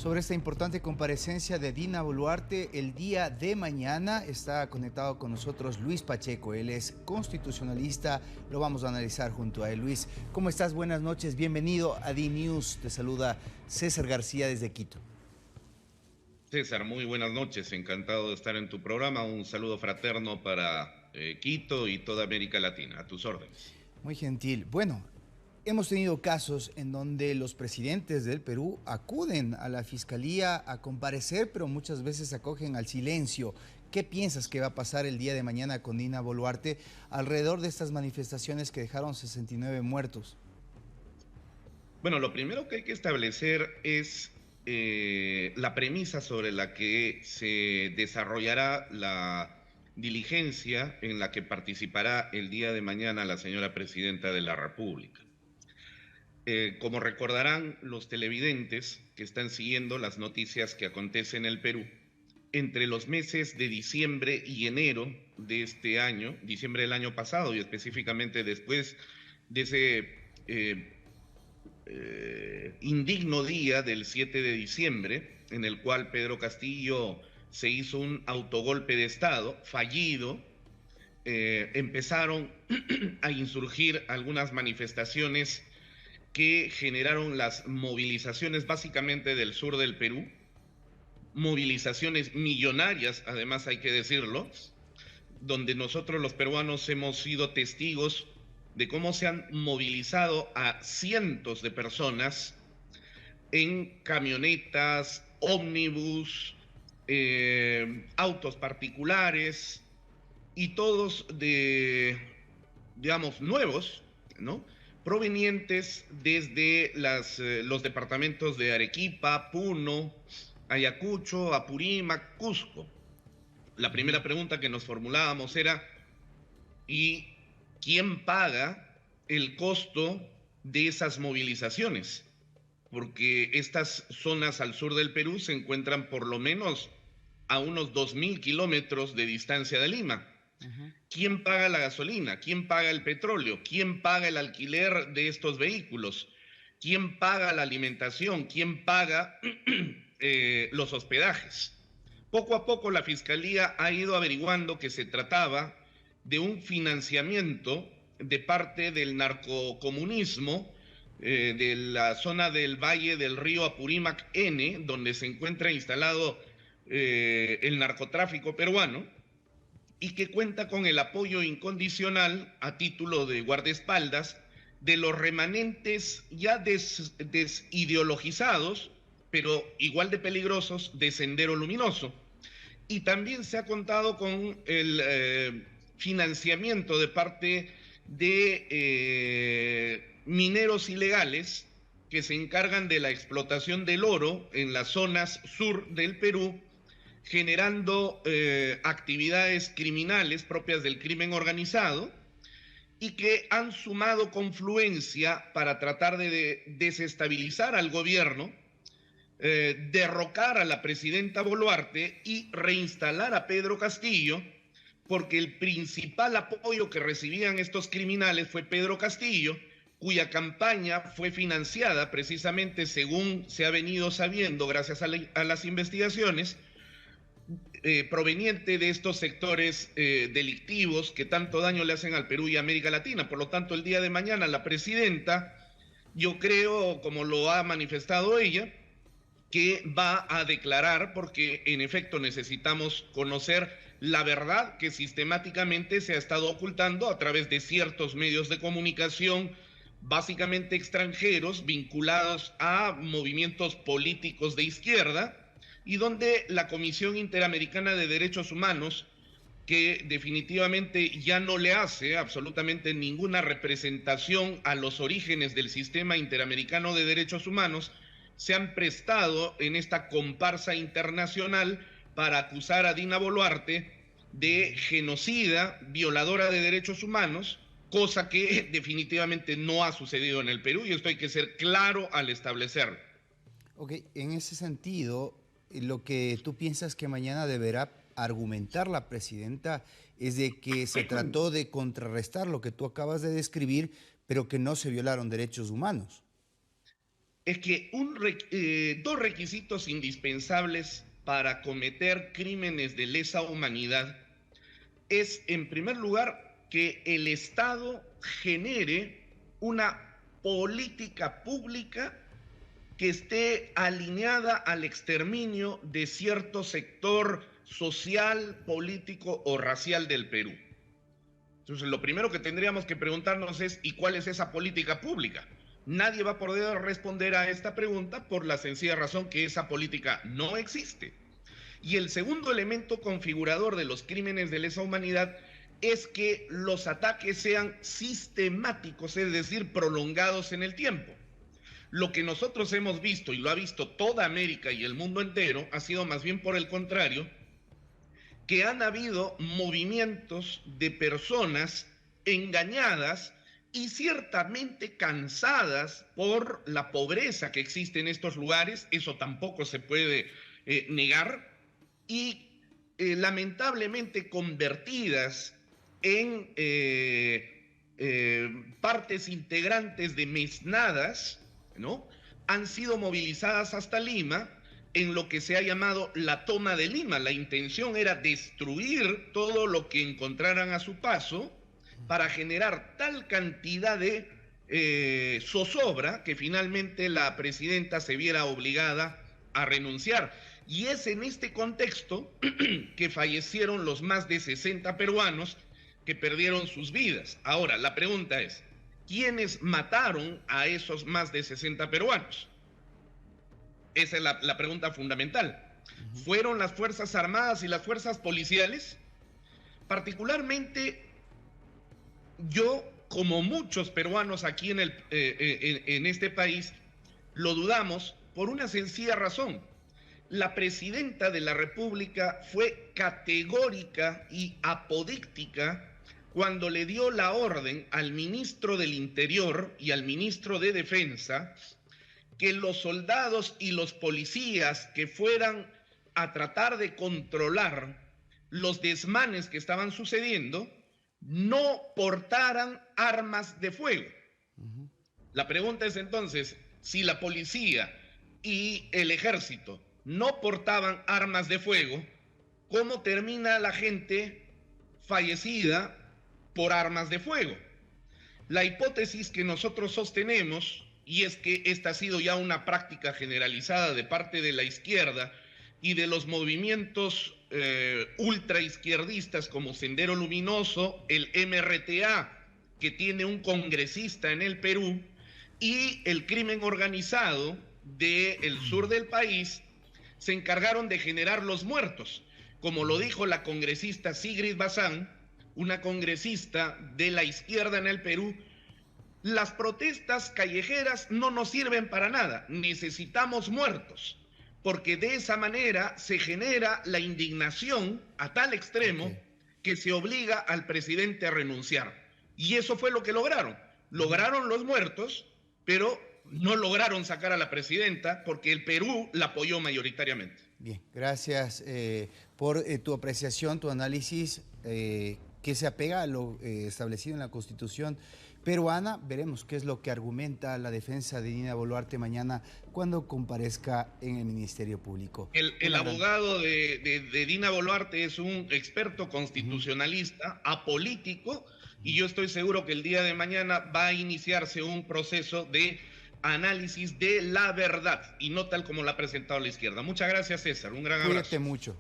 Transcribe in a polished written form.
sobre esta importante comparecencia de Dina Boluarte el día de mañana. Está conectado con nosotros Luis Pacheco, él es constitucionalista, lo vamos a analizar junto a él. Luis, ¿cómo estás? Buenas noches, bienvenido a D-News, te saluda César García desde Quito. César, muy buenas noches, encantado de estar en tu programa, un saludo fraterno para Quito y toda América Latina, a tus órdenes. Muy gentil. Bueno, hemos tenido casos en donde los presidentes del Perú acuden a la fiscalía a comparecer, pero muchas veces acogen al silencio. ¿Qué piensas que va a pasar el día de mañana con Dina Boluarte alrededor de estas manifestaciones que dejaron 69 muertos? Bueno, lo primero que hay que establecer es la premisa sobre la que se desarrollará la diligencia en la que participará el día de mañana la señora Presidenta de la República. Como recordarán los televidentes que están siguiendo las noticias que acontecen en el Perú, entre los meses de diciembre y enero de este año, diciembre del año pasado y específicamente después de ese indigno día del 7 de diciembre, en el cual Pedro Castillo se hizo un autogolpe de Estado fallido, empezaron a insurgir algunas manifestaciones que generaron las movilizaciones básicamente del sur del Perú, movilizaciones millonarias, además hay que decirlo, donde nosotros los peruanos hemos sido testigos de cómo se han movilizado a cientos de personas en camionetas, ómnibus, autos particulares y todos digamos, nuevos, ¿no? Provenientes desde los departamentos de Arequipa, Puno, Ayacucho, Apurímac, Cusco. La primera pregunta que nos formulábamos era, ¿y quién paga el costo de esas movilizaciones? Porque estas zonas al sur del Perú se encuentran por lo menos a unos 2.000 kilómetros de distancia de Lima. ¿Quién paga la gasolina? ¿Quién paga el petróleo? ¿Quién paga el alquiler de estos vehículos? ¿Quién paga la alimentación? ¿Quién paga los hospedajes? Poco a poco la Fiscalía ha ido averiguando que se trataba de un financiamiento de parte del narcocomunismo de la zona del Valle del Río Apurímac N, donde se encuentra instalado el narcotráfico peruano, y que cuenta con el apoyo incondicional a título de guardaespaldas de los remanentes ya desideologizados, pero igual de peligrosos, de Sendero Luminoso. Y también se ha contado con el financiamiento de parte de mineros ilegales que se encargan de la explotación del oro en las zonas sur del Perú, generando actividades criminales propias del crimen organizado y que han sumado confluencia para tratar de desestabilizar al gobierno, derrocar a la presidenta Boluarte y reinstalar a Pedro Castillo, porque el principal apoyo que recibían estos criminales fue Pedro Castillo, cuya campaña fue financiada precisamente, según se ha venido sabiendo gracias a las investigaciones, proveniente de estos sectores delictivos que tanto daño le hacen al Perú y a América Latina. Por lo tanto, el día de mañana la presidenta, yo creo, como lo ha manifestado ella, que va a declarar, porque en efecto necesitamos conocer la verdad que sistemáticamente se ha estado ocultando a través de ciertos medios de comunicación, básicamente extranjeros, vinculados a movimientos políticos de izquierda, y donde la Comisión Interamericana de Derechos Humanos, que definitivamente ya no le hace absolutamente ninguna representación a los orígenes del sistema interamericano de derechos humanos, se han prestado en esta comparsa internacional para acusar a Dina Boluarte de genocida, violadora de derechos humanos, cosa que definitivamente no ha sucedido en el Perú, y esto hay que ser claro al establecerlo. Ok, en ese sentido, lo que tú piensas que mañana deberá argumentar la presidenta es de que se trató de contrarrestar lo que tú acabas de describir, pero que no se violaron derechos humanos. es que dos requisitos indispensables para cometer crímenes de lesa humanidad es, en primer lugar, que el Estado genere una política pública que esté alineada al exterminio de cierto sector social, político o racial del Perú. Entonces, lo primero que tendríamos que preguntarnos es, ¿y cuál es esa política pública? Nadie va a poder responder a esta pregunta por la sencilla razón que esa política no existe. Y el segundo elemento configurador de los crímenes de lesa humanidad es que los ataques sean sistemáticos, es decir, prolongados en el tiempo. Lo que nosotros hemos visto, y lo ha visto toda América y el mundo entero, ha sido más bien por el contrario, que han habido movimientos de personas engañadas y ciertamente cansadas por la pobreza que existe en estos lugares, eso tampoco se puede negar, y lamentablemente convertidas en partes integrantes de mesnadas, ¿no? Han sido movilizadas hasta Lima en lo que se ha llamado la toma de Lima. La intención era destruir todo lo que encontraran a su paso para generar tal cantidad de zozobra que finalmente la presidenta se viera obligada a renunciar. Y es en este contexto que fallecieron los más de 60 peruanos que perdieron sus vidas. Ahora, la pregunta es, ¿quiénes mataron a esos más de 60 peruanos? Esa es la pregunta fundamental. ¿Fueron las Fuerzas Armadas y las Fuerzas Policiales? Particularmente, yo, como muchos peruanos aquí en este país, lo dudamos por una sencilla razón. La presidenta de la República fue categórica y apodíctica cuando le dio la orden al ministro del Interior y al ministro de Defensa que los soldados y los policías que fueran a tratar de controlar los desmanes que estaban sucediendo no portaran armas de fuego. La pregunta es entonces, si la policía y el ejército no portaban armas de fuego, ¿cómo termina la gente fallecida por armas de fuego? La hipótesis que nosotros sostenemos, y es que esta ha sido ya una práctica generalizada de parte de la izquierda y de los movimientos ultraizquierdistas como Sendero Luminoso, el MRTA, que tiene un congresista en el Perú, y el crimen organizado del sur del país, se encargaron de generar los muertos. Como lo dijo la congresista Sigrid Bazán, una congresista de la izquierda en el Perú, las protestas callejeras no nos sirven para nada, necesitamos muertos, porque de esa manera se genera la indignación a tal extremo que se obliga al presidente a renunciar. Y eso fue lo que lograron. Lograron los muertos, pero no lograron sacar a la presidenta porque el Perú la apoyó mayoritariamente. Bien, gracias por tu apreciación, tu análisis que se apega a lo establecido en la Constitución peruana. Veremos qué es lo que argumenta la defensa de Dina Boluarte mañana cuando comparezca en el Ministerio Público. El abogado de Dina Boluarte es un experto constitucionalista, apolítico, y yo estoy seguro que el día de mañana va a iniciarse un proceso de análisis de la verdad y no tal como la ha presentado la izquierda. Muchas gracias, César. Un gran abrazo. Cuídate mucho.